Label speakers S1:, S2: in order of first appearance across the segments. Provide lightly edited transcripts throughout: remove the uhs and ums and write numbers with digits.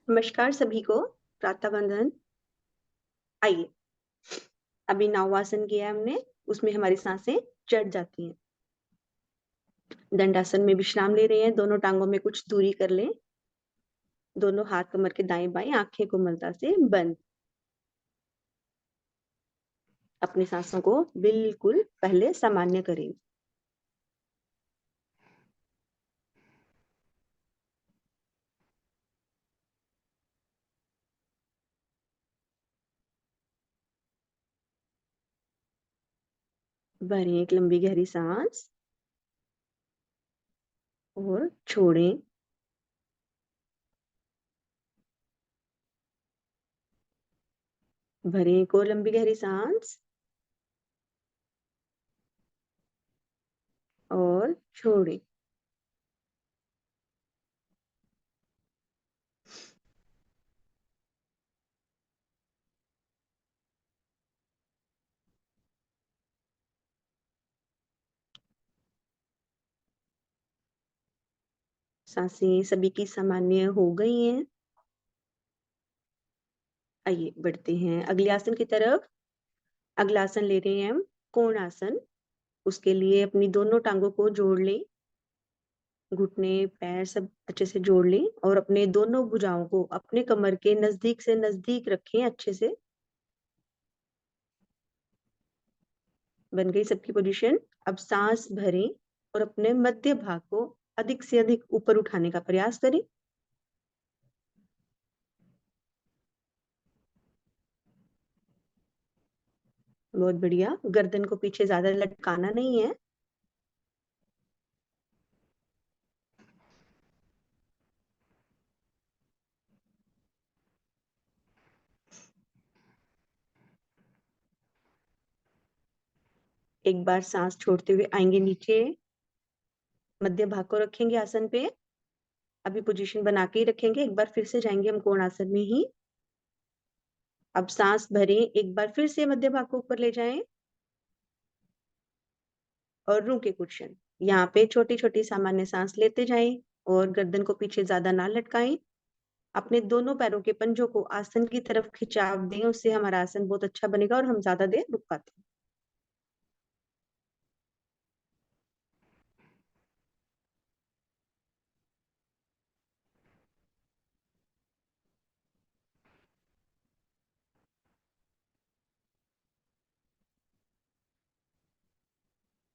S1: नमस्कार सभी को। प्रातः वंदन। आइए, अभी नवासन किया हमने, उसमें हमारी सांसें चढ़ जाती हैं। दंडासन में विश्राम ले रहे हैं, दोनों टांगों में कुछ दूरी कर लें। दोनों हाथ कमर के दाएं बाएं, आंखें कोमलता से बंद। अपनी सांसों को बिल्कुल पहले सामान्य करें। भरें एक लंबी गहरी सांस और छोड़ें। भरें एक और लंबी गहरी सांस और छोड़ें। सांसें सभी की सामान्य हो गई हैं। आइए बढ़ते हैं अगले आसन की तरफ। अगला आसन ले रहे हैं हम कोण आसन। उसके लिए अपनी दोनों टांगों को जोड़ लें। घुटने पैर सब अच्छे से जोड़ लें और अपने दोनों भुजाओं को अपने कमर के नजदीक से नजदीक रखें अच्छे से। बन गई सबकी पोजीशन। अब सांस भरें और अपने मध्य भाग को अधिक से अधिक ऊपर उठाने का प्रयास करें। बहुत बढ़िया। गर्दन को पीछे ज्यादा लटकाना नहीं है। एक बार सांस छोड़ते हुए आएंगे नीचे। मध्य भाग को रखेंगे आसन पे। अभी पोजीशन बना के ही रखेंगे। एक बार फिर से जाएंगे हम कोण आसन में ही। अब सांस भरें, एक बार फिर से मध्य भाग को ऊपर ले जाएं और रुके कुछ क्षण। यहाँ पे छोटी छोटी सामान्य सांस लेते जाएं और गर्दन को पीछे ज्यादा ना लटकाएं। अपने दोनों पैरों के पंजों को आसन की तरफ खिंचाव दें, उससे हमारा आसन बहुत अच्छा बनेगा और हम ज्यादा देर रुक पाते हैं।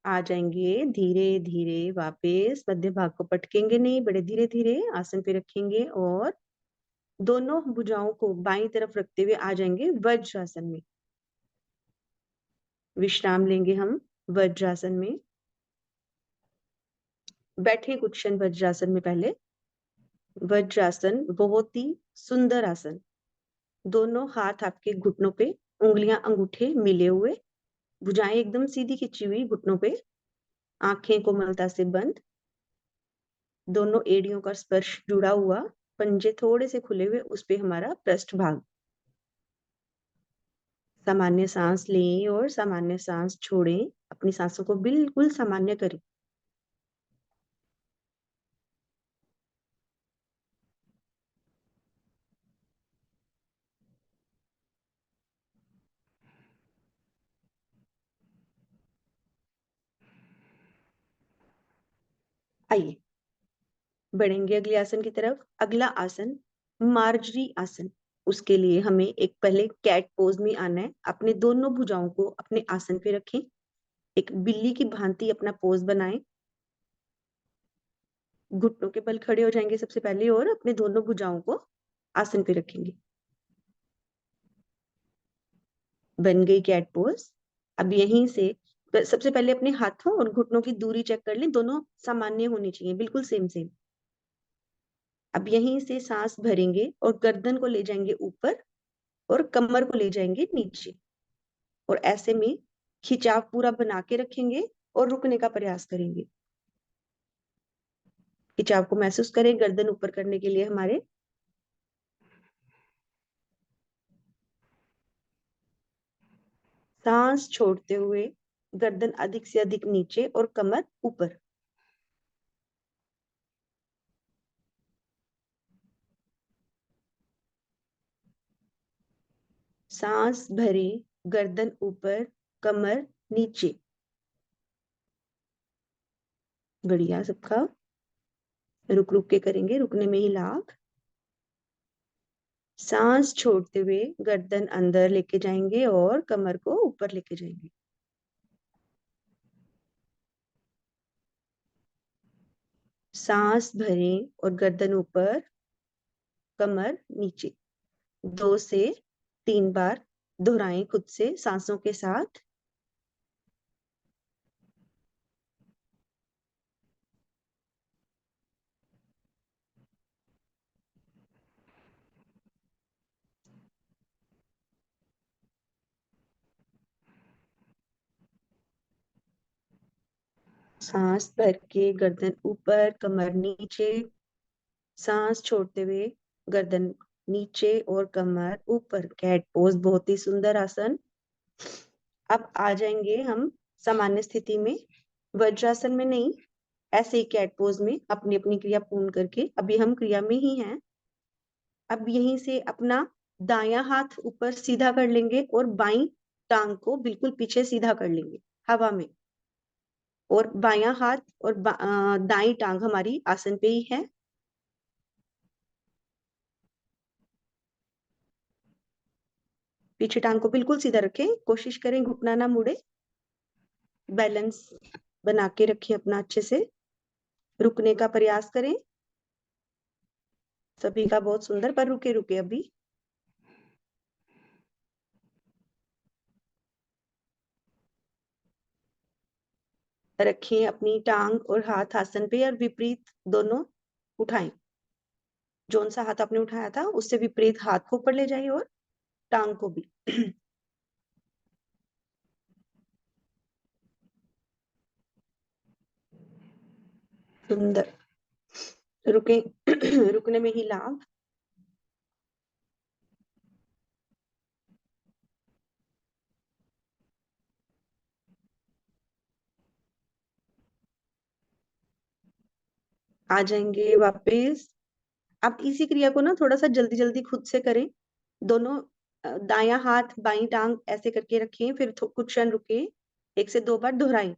S1: आ जाएंगे धीरे धीरे वापस। मध्य भाग को पटकेंगे नहीं, बड़े धीरे धीरे आसन पे रखेंगे और दोनों भुजाओं को बाईं तरफ रखते हुए आ जाएंगे वज्रासन में। विश्राम लेंगे हम वज्रासन में। बैठे कुछ क्षण वज्रासन में पहले। वज्रासन बहुत ही सुंदर आसन। दोनों हाथ आपके घुटनों पे, उंगलियां अंगूठे मिले हुए, भुजाएं एकदम सीधी खिंची हुई घुटनों पे, आंखें कोमलता से बंद, दोनों एड़ियों का स्पर्श जुड़ा हुआ, पंजे थोड़े से खुले हुए, उस पे हमारा पृष्ठ भाग। सामान्य सांस लें और सामान्य सांस छोड़ें। अपनी सांसों को बिल्कुल सामान्य करें। आइए बढ़ेंगे अगले आसन की तरफ। अगला आसन मार्जरी आसन। उसके लिए हमें एक पहले कैट पोज में आना है। अपने दोनों भुजाओं को अपने आसन पे रखें। एक बिल्ली की भांति अपना पोज बनाएं। घुटनों के बल खड़े हो जाएंगे सबसे पहले और अपने दोनों भुजाओं को आसन पे रखेंगे। बन गई कैट पोज। अब यहीं से सबसे पहले अपने हाथों और घुटनों की दूरी चेक कर लें, दोनों सामान्य होनी चाहिए, बिल्कुल सेम सेम। अब यहीं से सांस भरेंगे और गर्दन को ले जाएंगे ऊपर और कमर को ले जाएंगे नीचे और ऐसे में खिंचाव पूरा बना के रखेंगे और रुकने का प्रयास करेंगे। खिंचाव को महसूस करें गर्दन ऊपर करने के लिए हमारे। सांस छोड़ते हुए गर्दन अधिक से अधिक नीचे और कमर ऊपर। सांस भरे, गर्दन ऊपर, कमर नीचे। बढ़िया सबका। रुक रुक के करेंगे, रुकने में ही लाभ। सांस छोड़ते हुए गर्दन अंदर लेके जाएंगे और कमर को ऊपर लेके जाएंगे। सांस भरें और गर्दन ऊपर, कमर नीचे। 2 से 3 बार दोहराएं खुद से सांसों के साथ। सांस भर के गर्दन ऊपर, कमर नीचे। सांस छोड़ते हुए गर्दन नीचे और कमर ऊपर। कैट पोज, बहुत ही सुंदर आसन। अब आ जाएंगे हम सामान्य स्थिति में। वज्रासन में नहीं, ऐसे ही कैट पोज में अपनी अपनी क्रिया पूर्ण करके। अभी हम क्रिया में ही हैं। अब यहीं से अपना दायां हाथ ऊपर सीधा कर लेंगे और बाईं टांग को बिल्कुल पीछे सीधा कर लेंगे हवा में। और बायां हाथ और दाईं टांग हमारी आसन पे ही है। पीछे टांग को बिल्कुल सीधा रखें, कोशिश करें घुटना ना मुड़े। बैलेंस बना के रखें अपना अच्छे से। रुकने का प्रयास करें। सभी का बहुत सुंदर, पर रुके रुके अभी। रखें अपनी टांग और हाथ आसन पे और विपरीत दोनों उठाएं। जोन सा हाथ आपने उठाया था उससे विपरीत हाथ को ऊपर ले जाइए और टांग को भी। सुंदर। रुके। रुकने में ही लाभ। आ जाएंगे वापस। आप इसी क्रिया को ना थोड़ा सा जल्दी जल्दी खुद से करें। दोनों दायां हाथ बाईं टांग ऐसे करके रखें, फिर कुछ क्षण रुके। 1 से 2 बार दोहराएं।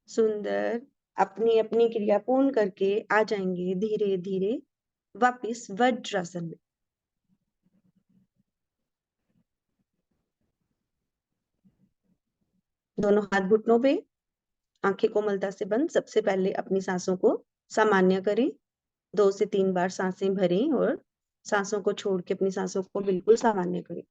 S1: सुंदर। अपनी अपनी क्रिया पूर्ण करके आ जाएंगे धीरे धीरे वापिस वज्रासन में। दोनों हाथ घुटनों पे, आंखें कोमलता से बंद। सबसे पहले अपनी सांसों को सामान्य करें। 2 से 3 बार सांसें भरें और सांसों को छोड़ के अपनी सांसों को बिल्कुल सामान्य करें।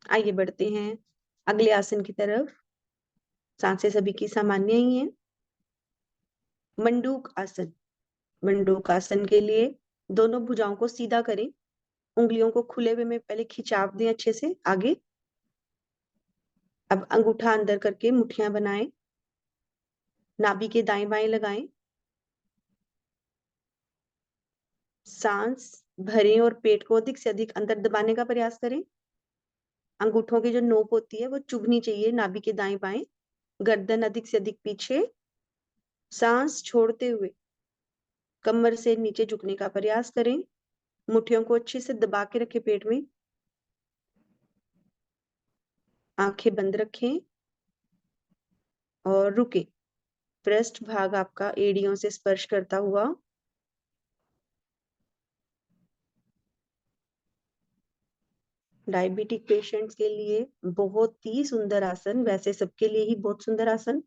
S1: आइए बढ़ते हैं अगले आसन की तरफ। सांसें सभी की सामान्य ही हैं। मंडूक आसन। मंडूक आसन के लिए दोनों भुजाओं को सीधा करें। उंगलियों को खुले हुए में पहले खिंचाव दें अच्छे से आगे। अब अंगूठा अंदर करके मुट्ठियां बनाएं। नाभि के दाएं बाएं लगाएं। सांस भरें और पेट को अधिक से अधिक अंदर दबाने का प्रयास करें। अंगूठों की जो नोक होती है वो चुभनी चाहिए नाभि के दाएं बाएं। गर्दन अधिक से अधिक पीछे। सांस छोड़ते हुए कमर से नीचे झुकने का प्रयास करें। मुट्ठियों को अच्छे से दबा के रखें पेट में। आंखें बंद रखें और रुके। पृष्ठ भाग आपका एड़ियों से स्पर्श करता हुआ। डायबिटिक पेशेंट्स के लिए बहुत ही सुंदर आसन, वैसे सबके लिए ही बहुत सुंदर आसन।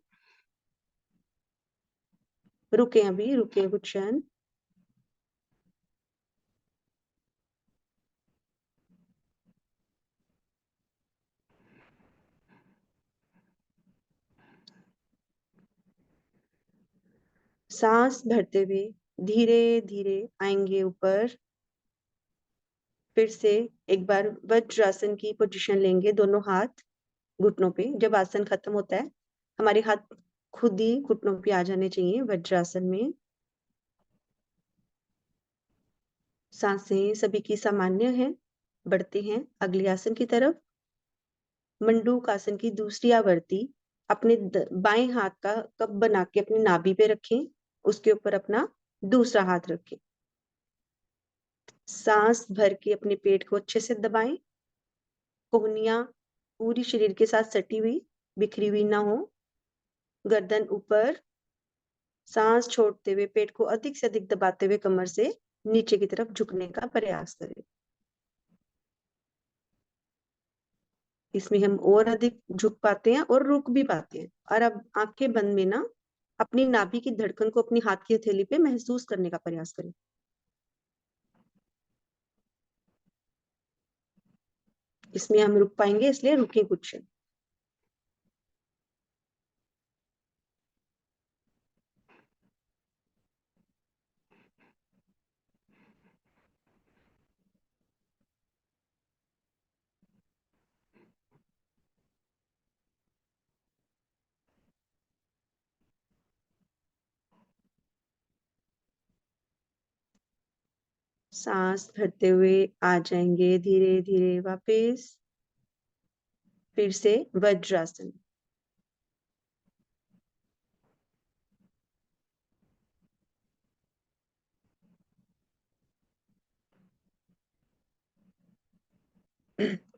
S1: रुके अभी, रुके कुछ क्षण। सांस भरते हुए धीरे धीरे आएंगे ऊपर। फिर से एक बार वज्रासन की पोजीशन लेंगे, दोनों हाथ घुटनों पे। जब आसन खत्म होता है, हमारे हाथ खुद ही घुटनों पे आ जाने चाहिए वज्रासन में। सांसें सभी की सामान्य है। बढ़ते हैं अगले आसन की तरफ। मंडूक आसन की दूसरी आवृत्ति। अपने बाएं हाथ का कप बना के अपनी नाभि पे रखें, उसके ऊपर अपना दूसरा हाथ रखें। सांस भर के अपने पेट को अच्छे से दबाएं। कोहनियां पूरी शरीर के साथ सटी हुई, बिखरी हुई ना हो। गर्दन ऊपर। सांस छोड़ते हुए पेट को अधिक से अधिक दबाते हुए कमर से नीचे की तरफ झुकने का प्रयास करें। इसमें हम और अधिक झुक पाते हैं और रुक भी पाते हैं। और अब आंखें बंद में ना अपनी नाभि की धड़कन को अपनी हाथ की हथेली पे महसूस करने का प्रयास करें। इसमें हम रुक पाएंगे, इसलिए रुके कुछ। सांस भरते हुए आ जाएंगे धीरे धीरे वापस। फिर से वज्रासन।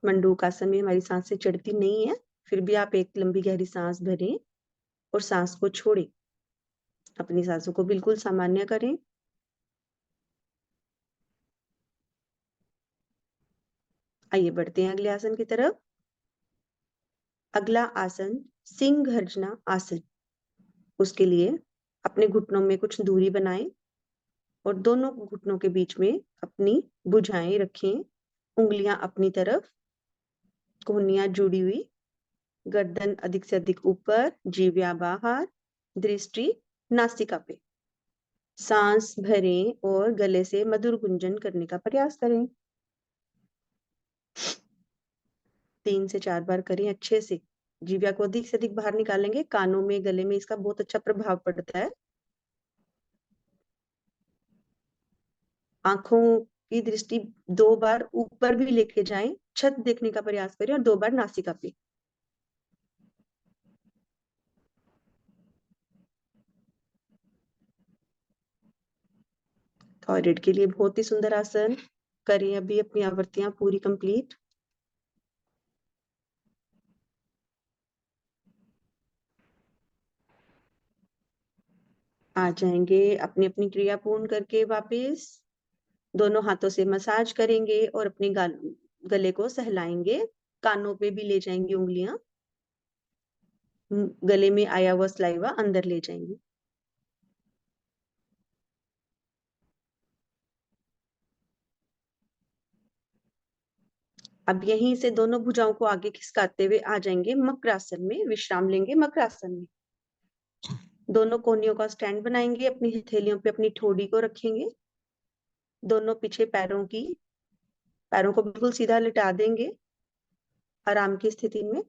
S1: मंडूक आसन में हमारी सांसें चढ़ती नहीं है, फिर भी आप एक लंबी गहरी सांस भरें और सांस को छोड़ें। अपनी सांसों को बिल्कुल सामान्य करें। आइए बढ़ते हैं अगले आसन की तरफ। अगला आसन सिंह गर्जना आसन। उसके लिए अपने घुटनों में कुछ दूरी बनाएं और दोनों घुटनों के बीच में अपनी भुजाएं रखें। उंगलियां अपनी तरफ, कोहनियां जुड़ी हुई, गर्दन अधिक से अधिक ऊपर, जीभया बाहर, दृष्टि नासिका पे। सांस भरें और गले से मधुर गुंजन करने का प्रयास करें। 3 से 4 बार करें अच्छे से। जीभया को अधिक से अधिक बाहर निकालेंगे, कानों में गले में इसका बहुत अच्छा प्रभाव पड़ता है। आंखों की दृष्टि 2 बार ऊपर भी लेके जाएं, छत देखने का प्रयास करें और 2 बार नासिका पे। थायराइड के लिए बहुत ही सुंदर आसन। करें अभी अपनी आवृत्तियां पूरी कंप्लीट। आ जाएंगे अपनी अपनी क्रिया पूर्ण करके वापस। दोनों हाथों से मसाज करेंगे और अपने गले को सहलाएंगे। कानों पे भी ले जाएंगे उंगलियां। गले में आया हुआ सलाइवा अंदर ले जाएंगे। अब यहीं से दोनों भुजाओं को आगे खिसकाते हुए आ जाएंगे मकरासन में, विश्राम लेंगे मकरासन में। दोनों कोहनियों का स्टैंड बनाएंगे, अपनी हथेलियों पे अपनी ठोड़ी को रखेंगे। दोनों पीछे पैरों को बिल्कुल सीधा लिटा देंगे आराम की स्थिति में।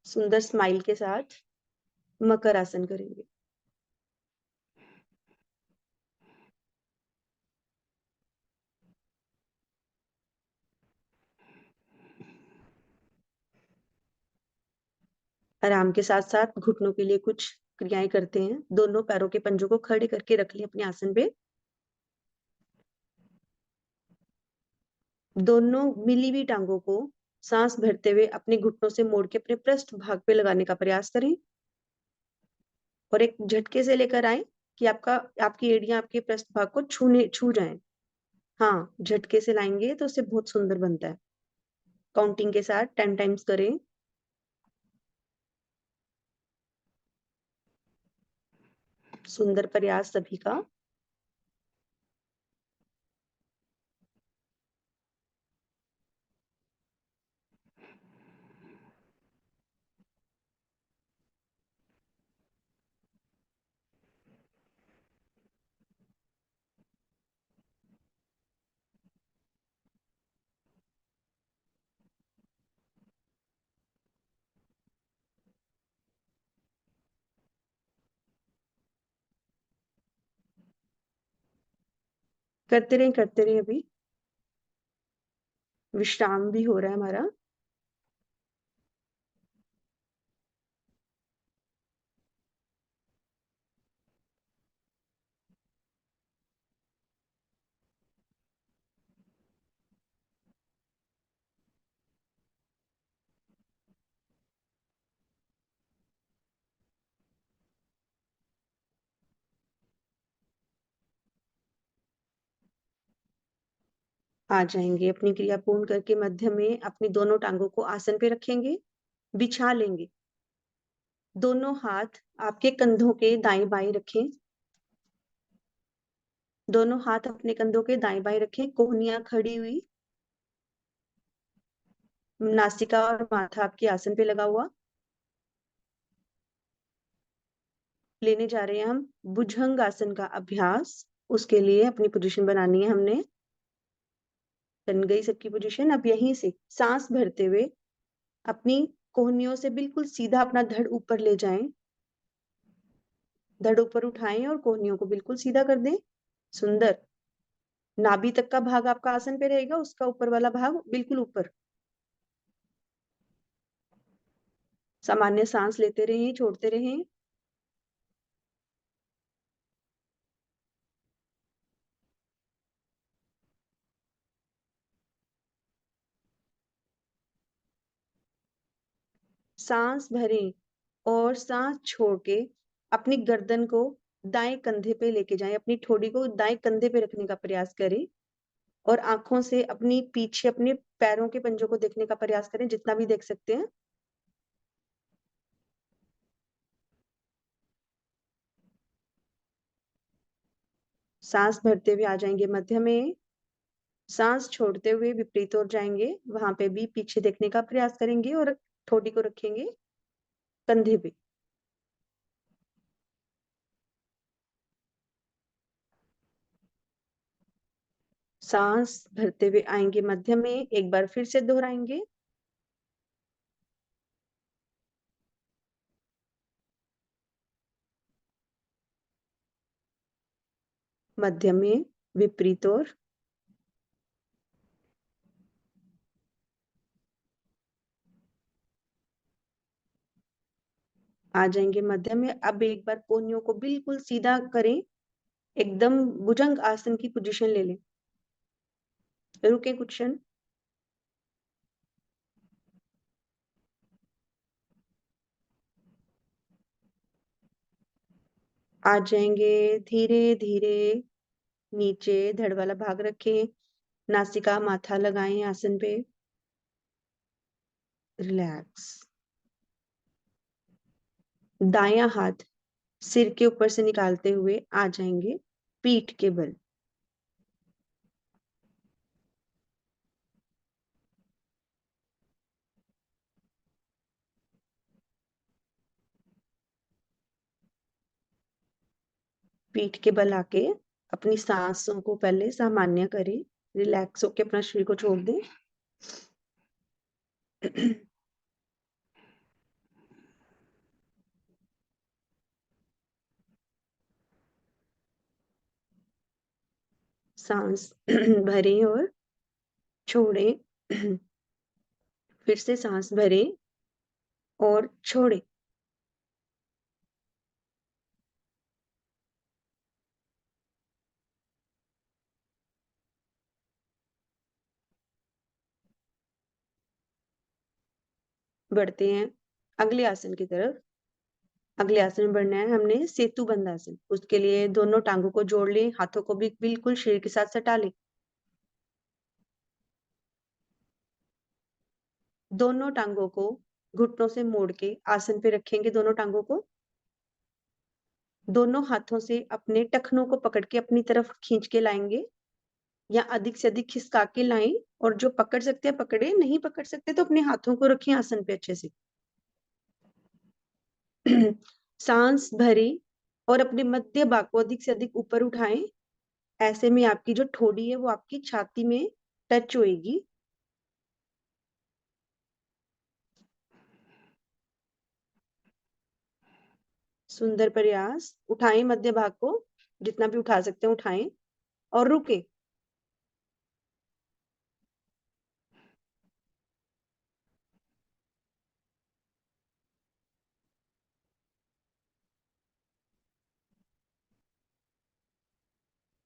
S1: सुंदर स्माइल के साथ मकर आसन करेंगे। आराम के साथ साथ घुटनों के लिए कुछ क्रियाएं करते हैं। दोनों पैरों के पंजों को खड़े करके रख लें अपने आसन पे। दोनों मिली हुई टांगों को सांस भरते हुए अपने घुटनों से मोड़ के अपने पृष्ठ भाग पे लगाने का प्रयास करें और एक झटके से लेकर आए कि आपकी एड़ियां आपके पृष्ठ भाग को छू जाएं। हाँ, झटके से लाएंगे तो उससे बहुत सुंदर बनता है। काउंटिंग के साथ 10 टाइम्स करें। सुंदर प्रयास सभी का। करते रहें। अभी विश्राम भी हो रहा है हमारा। आ जाएंगे, अपनी क्रिया पूर्ण करके मध्य में अपनी दोनों टांगों को आसन पे रखेंगे, बिछा लेंगे। दोनों हाथ आपके कंधों के दाएं बाएं रखें। दोनों हाथ अपने कंधों के दाएं बाएं रखें, कोहनियां खड़ी हुई, नासिका और माथा आपके आसन पे लगा हुआ। लेने जा रहे हैं हम भुजंग आसन का अभ्यास। उसके लिए अपनी पोजीशन बनानी है हमने। बन गई सबकी पोजीशन। अब यहीं से सांस भरते हुए अपनी कोहनियों से बिल्कुल सीधा अपना धड़ ऊपर ले जाएं। धड़ ऊपर उठाएं और कोहनियों को बिल्कुल सीधा कर दें। सुंदर। नाभि तक का भाग आपका आसन पे रहेगा, उसका ऊपर वाला भाग बिल्कुल ऊपर। सामान्य सांस लेते रहें, छोड़ते रहें। सांस भरें और सांस छोड़ के अपनी गर्दन को दाएं कंधे पे लेके जाएं। अपनी ठोड़ी को दाएं कंधे पे रखने का प्रयास करें और आंखों से अपनी पीछे अपने पैरों के पंजों को देखने का प्रयास करें, जितना भी देख सकते हैं। सांस भरते हुए आ जाएंगे मध्य में। सांस छोड़ते हुए विपरीत ओर जाएंगे, वहां पे भी पीछे देखने का प्रयास करेंगे और ठोड़ी को रखेंगे कंधे पे। सांस भरते हुए आएंगे मध्य में, एक बार फिर से दोहराएंगे। मध्य में, विपरीत ओर। आ जाएंगे मध्य में। अब एक बार कोहनियों को बिल्कुल सीधा करें, एकदम भुजंग आसन की पोजीशन ले लें। रुके कुछ क्षण। आ जाएंगे धीरे धीरे नीचे, धड़ वाला भाग रखें, नासिका माथा लगाएं आसन पे। रिलैक्स। दायां हाथ सिर के ऊपर से निकालते हुए आ जाएंगे पीठ के बल। पीठ के बल आके अपनी सांसों को पहले सामान्य करें। रिलैक्स होके अपना शरीर को छोड़ दें। सांस भरें और छोड़ें। फिर से सांस भरें और छोड़ें। बढ़ते हैं अगले आसन की तरफ। अगले आसन में बढ़ना है हमने सेतु बंद आसन। उसके लिए दोनों टांगों को जोड़ लें, हाथों को भी बिल्कुल शरीर के साथ सटा लें। दोनों टांगों को घुटनों से मोड़ के आसन पे रखेंगे। दोनों टांगों को दोनों हाथों से अपने टखनों को पकड़ के अपनी तरफ खींच के लाएंगे, या अधिक से अधिक खिसका के लाएं। और जो पकड़ सकते हैं पकड़े, नहीं पकड़ सकते तो अपने हाथों को रखें आसन पे अच्छे से। सांस भरें और अपने मध्य भाग को अधिक से अधिक ऊपर उठाएं। ऐसे में आपकी जो ठोड़ी है वो आपकी छाती में टच होएगी। सुंदर प्रयास। उठाएं मध्य भाग को, जितना भी उठा सकते हैं उठाएं और रुके।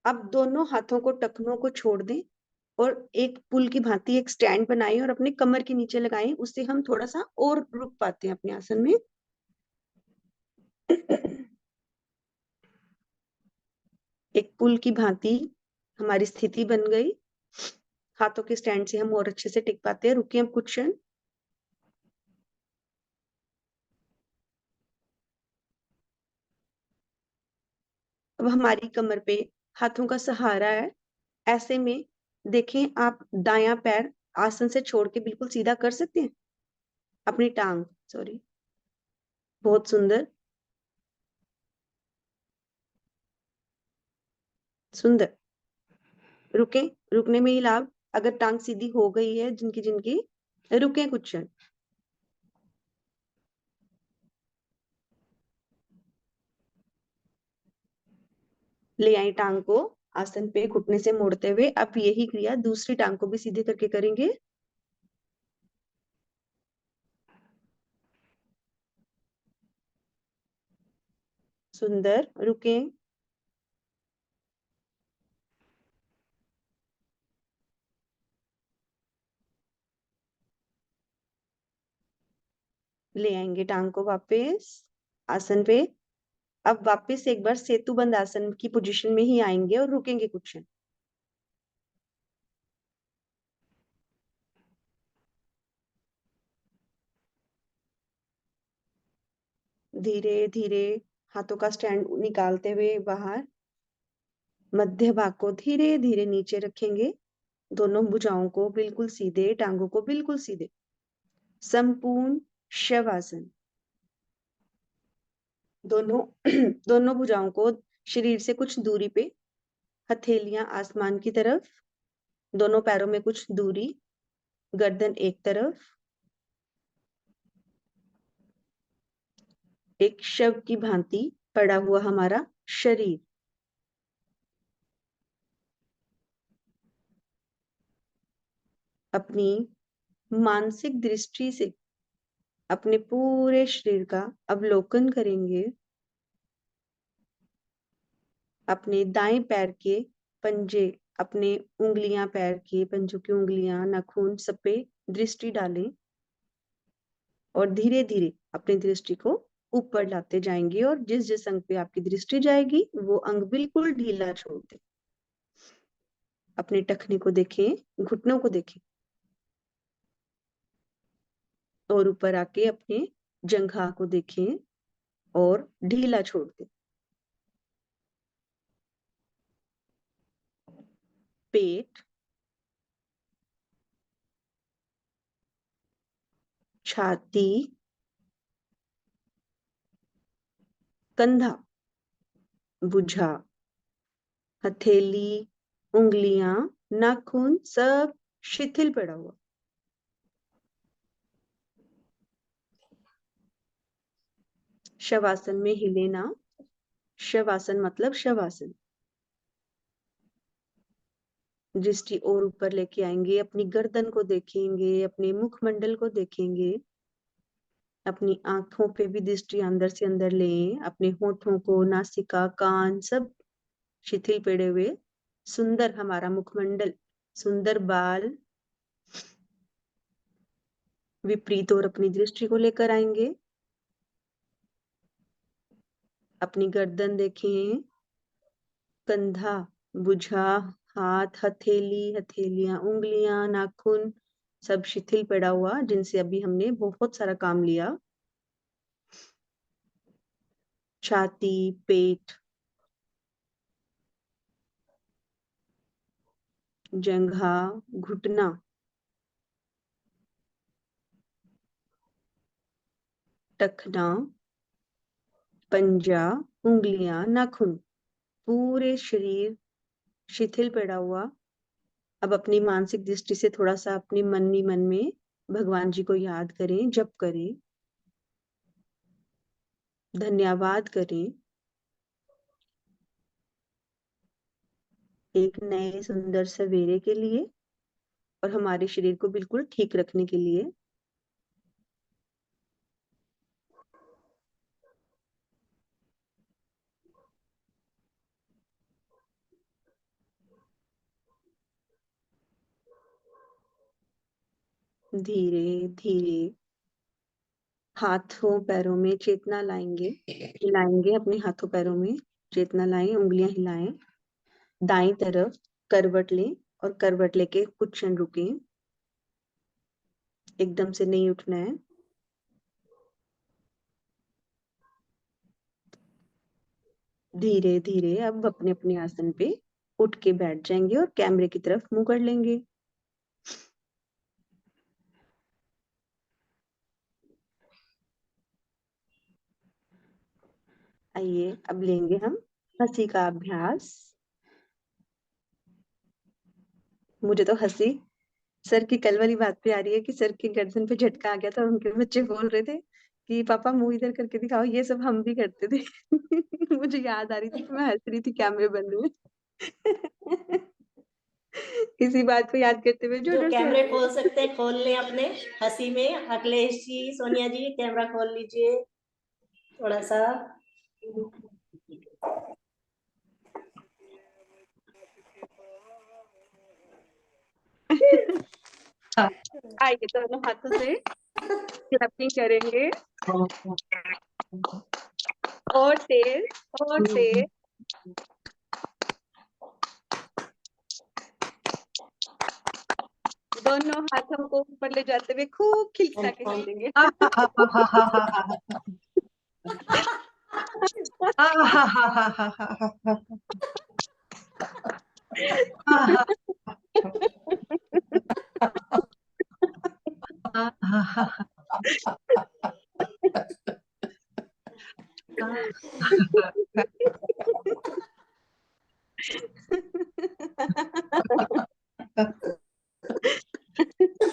S1: अब दोनों हाथों को, टखनों को छोड़ दें और एक पुल की भांति एक स्टैंड बनाएं और अपने कमर के नीचे लगाएं। उससे हम थोड़ा सा और रुक पाते हैं अपने आसन में। एक पुल की भांति हमारी स्थिति बन गई। हाथों के स्टैंड से हम और अच्छे से टिक पाते हैं। रुकिए अब कुछ क्षण। अब हमारी कमर पे हाथों का सहारा है। ऐसे में देखें, आप दायां पैर आसन से छोड़ के बिल्कुल सीधा कर सकते हैं। अपनी टांग, सॉरी, बहुत सुंदर, सुंदर। रुके, रुकने में ही लाभ। अगर टांग सीधी हो गई है जिनकी जिनकी, रुके कुछ क्षण। ले आई टांग को आसन पे घुटने से मोड़ते हुए। अब यही क्रिया दूसरी टांग को भी सीधे करके करेंगे। सुंदर, रुके। ले आएंगे टांग को वापस आसन पे। अब वापस एक बार सेतु बंद आसन की पोजीशन में ही आएंगे और रुकेंगे कुछ क्षण। धीरे धीरे हाथों का स्टैंड निकालते हुए बाहर, मध्य भाग को धीरे धीरे नीचे रखेंगे। दोनों भुजाओं को बिल्कुल सीधे, टांगों को बिल्कुल सीधे। संपूर्ण शवासन। दोनों दोनों भुजाओं को शरीर से कुछ दूरी पे, हथेलियां आसमान की तरफ, दोनों पैरों में कुछ दूरी, गर्दन एक तरफ। एक शव की भांति पड़ा हुआ हमारा शरीर। अपनी मानसिक दृष्टि से अपने पूरे शरीर का अवलोकन करेंगे। अपने दाएं पैर के पंजे, अपने उंगलियां, पैर के पंजों की उंगलियां, नाखून सब पे दृष्टि डालें और धीरे धीरे अपनी दृष्टि को ऊपर लाते जाएंगे। और जिस जिस अंग पे आपकी दृष्टि जाएगी वो अंग बिल्कुल ढीला छोड़ दें। अपने टखने को देखें, घुटनों को देखें और ऊपर आके अपने जंघा को देखें और ढीला छोड़ दें। पेट, छाती, कंधा, भुजा, हथेली, उंगलियां, नाखून सब शिथिल पड़ा हुआ। शवासन में हिले ना। शवासन मतलब शवासन। दृष्टि और ऊपर लेके आएंगे। अपनी गर्दन को देखेंगे, अपने मुखमंडल को देखेंगे। अपनी आंखों पे भी दृष्टि अंदर से अंदर लें। अपने होठों को, नासिका, कान सब शिथिल पड़े हुए। सुंदर हमारा मुखमंडल, सुंदर बाल। विपरीत और अपनी दृष्टि को लेकर आएंगे। अपनी गर्दन देखें, कंधा, भुजा, हाथ, हथेली, हथेलियां, उंगलियां, नाखून सब शिथिल पड़ा हुआ, जिनसे अभी हमने बहुत सारा काम लिया। छाती, पेट, जंघा, घुटना, टखना, पंजा, उंगलियां, नाखून, पूरे शरीर शिथिल पड़ा हुआ। अब अपनी मानसिक दृष्टि से थोड़ा सा अपने मन ही मन में भगवान जी को याद करें, जप करें, धन्यवाद करें एक नए सुंदर सवेरे के लिए और हमारे शरीर को बिल्कुल ठीक रखने के लिए। धीरे धीरे हाथों पैरों में चेतना लाएंगे, हिलाएंगे अपने हाथों पैरों में, चेतना लाएं, उंगलियां हिलाएं, दाईं तरफ करवट लें और करवट लेके कुछ क्षण रुकें, एकदम से नहीं उठना है। धीरे धीरे अब अपने अपने आसन पे उठ के बैठ जाएंगे और कैमरे की तरफ मुंह कर लेंगे। आइए अब लेंगे हम हंसी का अभ्यास। मुझे तो हंसी सर की कल वाली बात पे आ रही है कि सर की गर्दन पे झटका आ गया था, उनके बच्चे बोल रहे थे कि पापा मुंह इधर करके दिखाओ, ये सब हम भी करते थे। मुझे याद आ रही थी, तो मैं हंस रही थी कैमरे बंद में। इसी बात को याद करते हुए
S2: जो
S1: जोर से
S2: कैमरे खोल सकते हैं खोल लें अपने हंसी में। अखिलेश जी, सोनिया जी, कैमरा खोल लीजिए थोड़ा सा।
S1: आइए दोनों हाथों से क्लैपिंग करेंगे और तेज और तेज। दोनों हाथों को ऊपर ले जाते हुए खूब खिलखिला के हंसेंगे।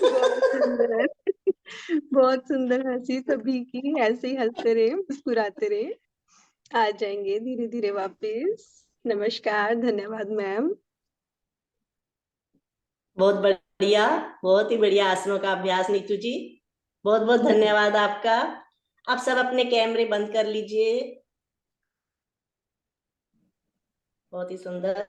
S1: बहुत सुंदर, बहुत सुंदर हंसी सभी की। ऐसे ही हंसते रहे, मुस्कुराते रहे। आ जाएंगे धीरे धीरे वापस। नमस्कार, धन्यवाद मैम।
S2: बहुत बढ़िया, बहुत ही बढ़िया आसनों का अभ्यास नीतू जी, बहुत बहुत धन्यवाद आपका। आप सब अपने कैमरे बंद कर लीजिए। बहुत ही सुंदर।